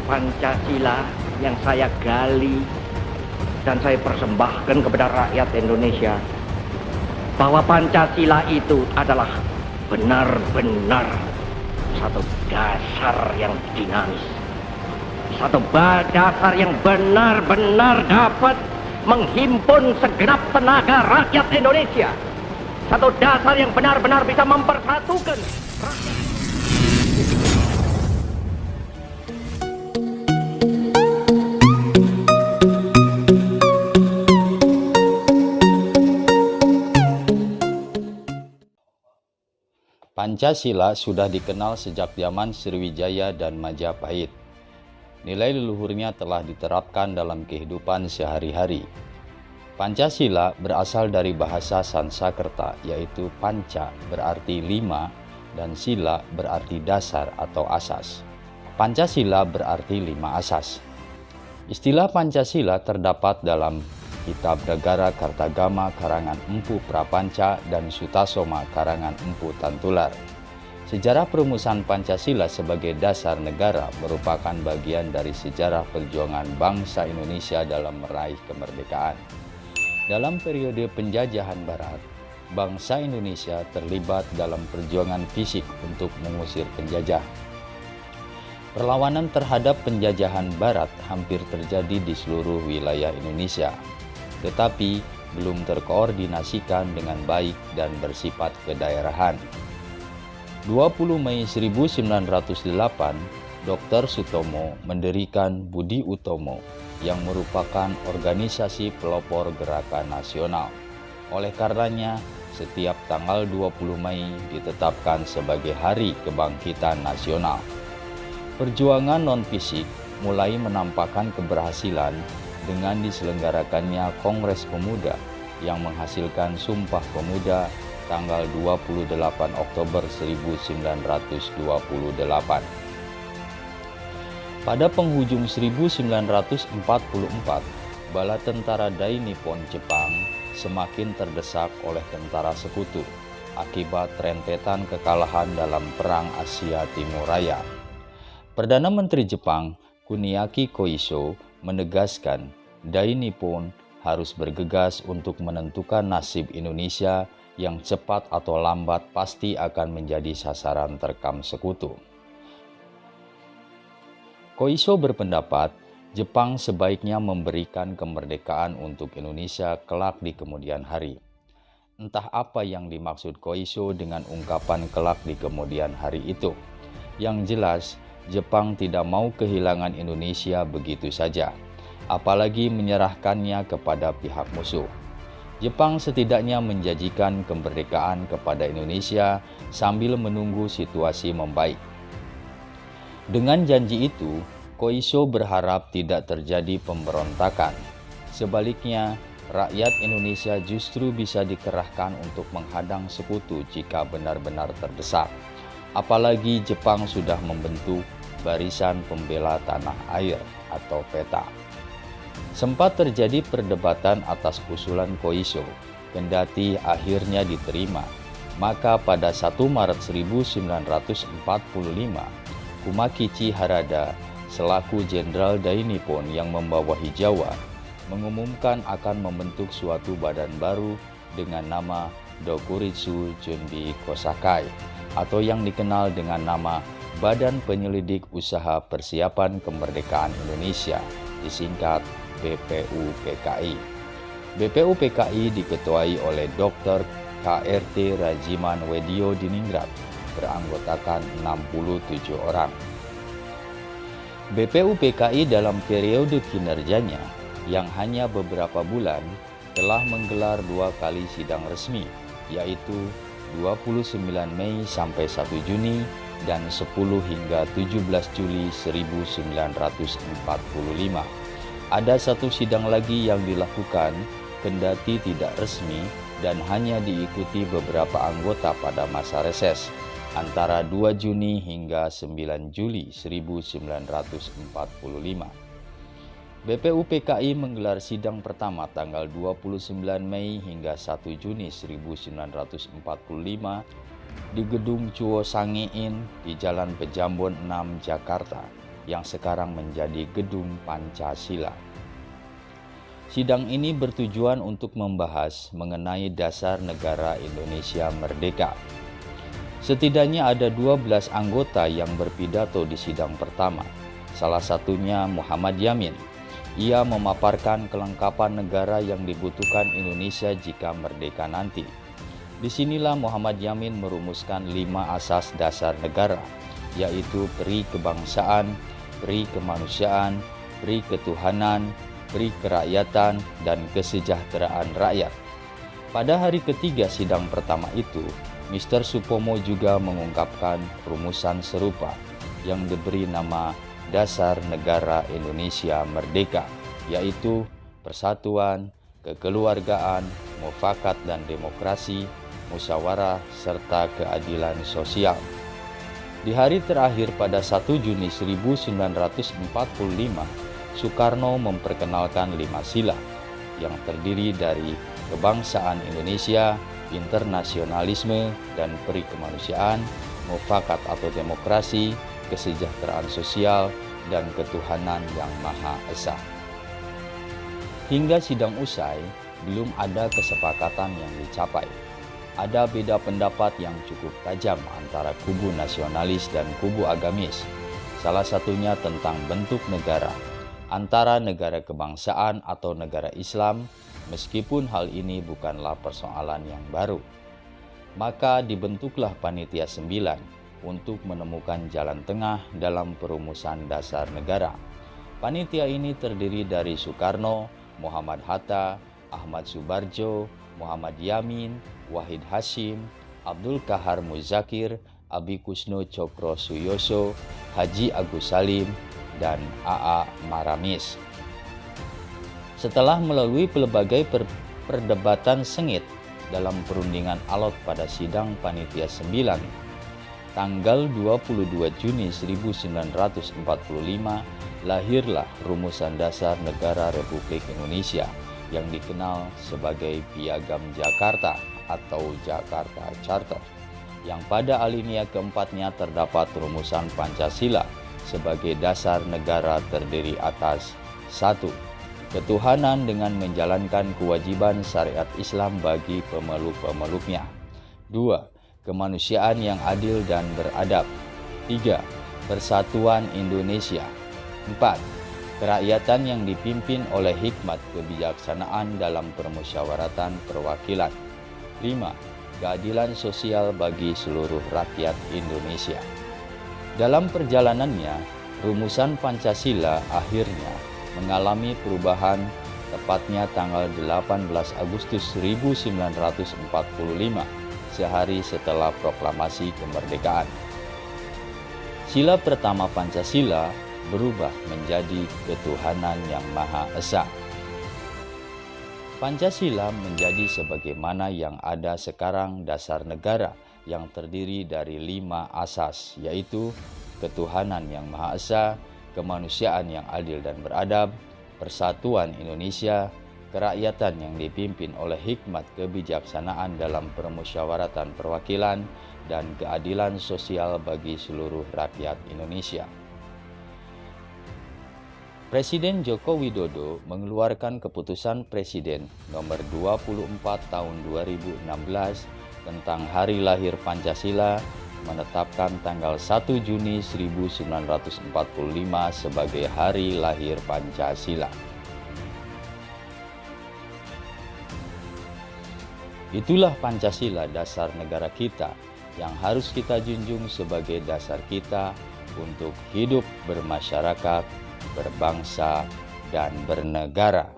Pancasila yang saya gali dan saya persembahkan kepada rakyat Indonesia, bahwa Pancasila itu adalah benar-benar satu dasar yang dinamis, satu dasar yang benar-benar dapat menghimpun segenap tenaga rakyat Indonesia, satu dasar yang benar-benar bisa mempersatukan rakyat. Pancasila sudah dikenal sejak zaman Sriwijaya dan Majapahit. Nilai leluhurnya telah diterapkan dalam kehidupan sehari-hari. Pancasila berasal dari bahasa Sanskerta, yaitu panca berarti lima dan sila berarti dasar atau asas. Pancasila berarti lima asas. Istilah Pancasila terdapat dalam Kitab Negara Kartagama karangan Empu Prapanca dan Sutasoma karangan Empu Tantular. Sejarah perumusan Pancasila sebagai dasar negara merupakan bagian dari sejarah perjuangan bangsa Indonesia dalam meraih kemerdekaan. Dalam periode penjajahan Barat, bangsa Indonesia terlibat dalam perjuangan fisik untuk mengusir penjajah. Perlawanan terhadap penjajahan Barat hampir terjadi di seluruh wilayah Indonesia, tetapi belum terkoordinasikan dengan baik dan bersifat kedaerahan. 20 Mei 1908, Dr. Sutomo mendirikan Budi Utomo yang merupakan organisasi pelopor gerakan nasional. Oleh karenanya, setiap tanggal 20 Mei ditetapkan sebagai Hari Kebangkitan Nasional. Perjuangan non-fisik mulai menampakkan keberhasilan dengan diselenggarakannya Kongres Pemuda yang menghasilkan Sumpah Pemuda tanggal 28 Oktober 1928. Pada penghujung 1944, bala tentara Dai Nippon Jepang semakin terdesak oleh tentara sekutu akibat rentetan kekalahan dalam Perang Asia Timur Raya. Perdana Menteri Jepang, Kuniaki Koiso, menegaskan Dai Nippon harus bergegas untuk menentukan nasib Indonesia yang cepat atau lambat pasti akan menjadi sasaran terkam sekutu. Koiso berpendapat Jepang sebaiknya memberikan kemerdekaan untuk Indonesia kelak di kemudian hari. Entah apa yang dimaksud Koiso dengan ungkapan kelak di kemudian hari itu. Yang jelas, Jepang tidak mau kehilangan Indonesia begitu saja, apalagi menyerahkannya kepada pihak musuh. Jepang setidaknya menjanjikan kemerdekaan kepada Indonesia sambil menunggu situasi membaik. Dengan janji itu, Koiso berharap tidak terjadi pemberontakan. Sebaliknya, rakyat Indonesia justru bisa dikerahkan untuk menghadang sekutu jika benar-benar terdesak. Apalagi Jepang sudah membentuk Barisan Pembela Tanah Air atau PETA. Sempat terjadi perdebatan atas usulan Koiso, kendati akhirnya diterima. Maka pada 1 Maret 1945, Kumakichi Harada selaku Jenderal Dai Nippon yang membawahi Jawa mengumumkan akan membentuk suatu badan baru dengan nama Dokuritsu Junbi Kosakai atau yang dikenal dengan nama Badan Penyelidik Usaha Persiapan Kemerdekaan Indonesia, disingkat BPUPKI. BPUPKI diketuai oleh Dr. KRT Rajiman Wedio Diningrat, beranggotakan 67 orang. BPUPKI dalam periode kinerjanya yang hanya beberapa bulan telah menggelar 2 kali sidang resmi, yaitu 29 Mei sampai 1 Juni dan 10 hingga 17 Juli 1945. Ada satu sidang lagi yang dilakukan kendati tidak resmi dan hanya diikuti beberapa anggota pada masa reses antara 2 Juni hingga 9 Juli 1945. BPUPKI menggelar sidang pertama tanggal 29 Mei hingga 1 Juni 1945 di Gedung Chuo Sangein di Jalan Pejambon 6, Jakarta. yang sekarang menjadi Gedung Pancasila. Sidang ini bertujuan untuk membahas mengenai dasar negara Indonesia merdeka. Setidaknya ada 12 anggota yang berpidato di sidang pertama. Salah satunya Muhammad Yamin. Ia memaparkan kelengkapan negara yang dibutuhkan Indonesia jika merdeka nanti. Disinilah Muhammad Yamin merumuskan 5 asas dasar negara, yaitu peri kebangsaan, peri kemanusiaan, peri ketuhanan, peri kerakyatan, dan kesejahteraan rakyat. Pada hari ketiga sidang pertama itu, Mr. Supomo juga mengungkapkan rumusan serupa yang diberi nama Dasar Negara Indonesia Merdeka, yaitu persatuan, kekeluargaan, mufakat dan demokrasi, musyawarah, serta keadilan sosial. Di hari terakhir pada 1 Juni 1945, Soekarno memperkenalkan 5 sila yang terdiri dari kebangsaan Indonesia, internasionalisme dan peri kemanusiaan, mufakat atau demokrasi, kesejahteraan sosial, dan ketuhanan yang Maha Esa. Hingga sidang usai, belum ada kesepakatan yang dicapai. Ada beda pendapat yang cukup tajam antara kubu nasionalis dan kubu agamis. Salah satunya tentang bentuk negara, antara negara kebangsaan atau negara Islam, meskipun hal ini bukanlah persoalan yang baru. Maka dibentuklah Panitia 9 untuk menemukan jalan tengah dalam perumusan dasar negara. Panitia ini terdiri dari Soekarno, Muhammad Hatta, Ahmad Subarjo, Muhammad Yamin, Wahid Hasyim, Abdul Kahar Muzakir, Abi Kusno Cokro Suyoso, Haji Agus Salim, dan A.A. Maramis. Setelah melalui pelbagai perdebatan sengit dalam perundingan alot pada sidang Panitia 9, tanggal 22 Juni 1945 lahirlah rumusan dasar negara Republik Indonesia yang dikenal sebagai Piagam Jakarta atau Jakarta Charter, yang pada alinea keempatnya terdapat rumusan Pancasila sebagai dasar negara terdiri atas 1. Ketuhanan dengan menjalankan kewajiban syariat Islam bagi pemeluk-pemeluknya. 2. Kemanusiaan yang adil dan beradab. 3. Persatuan Indonesia. 4. Kerakyatan yang dipimpin oleh hikmat kebijaksanaan dalam permusyawaratan perwakilan. 5. Keadilan sosial bagi seluruh rakyat Indonesia. Dalam perjalanannya, rumusan Pancasila akhirnya mengalami perubahan, tepatnya tanggal 18 Agustus 1945, sehari setelah proklamasi kemerdekaan. Sila pertama Pancasila berubah menjadi ketuhanan yang Maha Esa. Pancasila menjadi sebagaimana yang ada sekarang dasar negara yang terdiri dari 5 asas, yaitu ketuhanan yang Maha Esa, kemanusiaan yang adil dan beradab, persatuan Indonesia, kerakyatan yang dipimpin oleh hikmat kebijaksanaan dalam permusyawaratan perwakilan, dan keadilan sosial bagi seluruh rakyat Indonesia. Presiden Joko Widodo mengeluarkan keputusan Presiden nomor 24 tahun 2016 tentang hari lahir Pancasila, menetapkan tanggal 1 Juni 1945 sebagai hari lahir Pancasila. Itulah Pancasila, dasar negara kita, yang harus kita junjung sebagai dasar kita untuk hidup bermasyarakat, berbangsa, dan bernegara.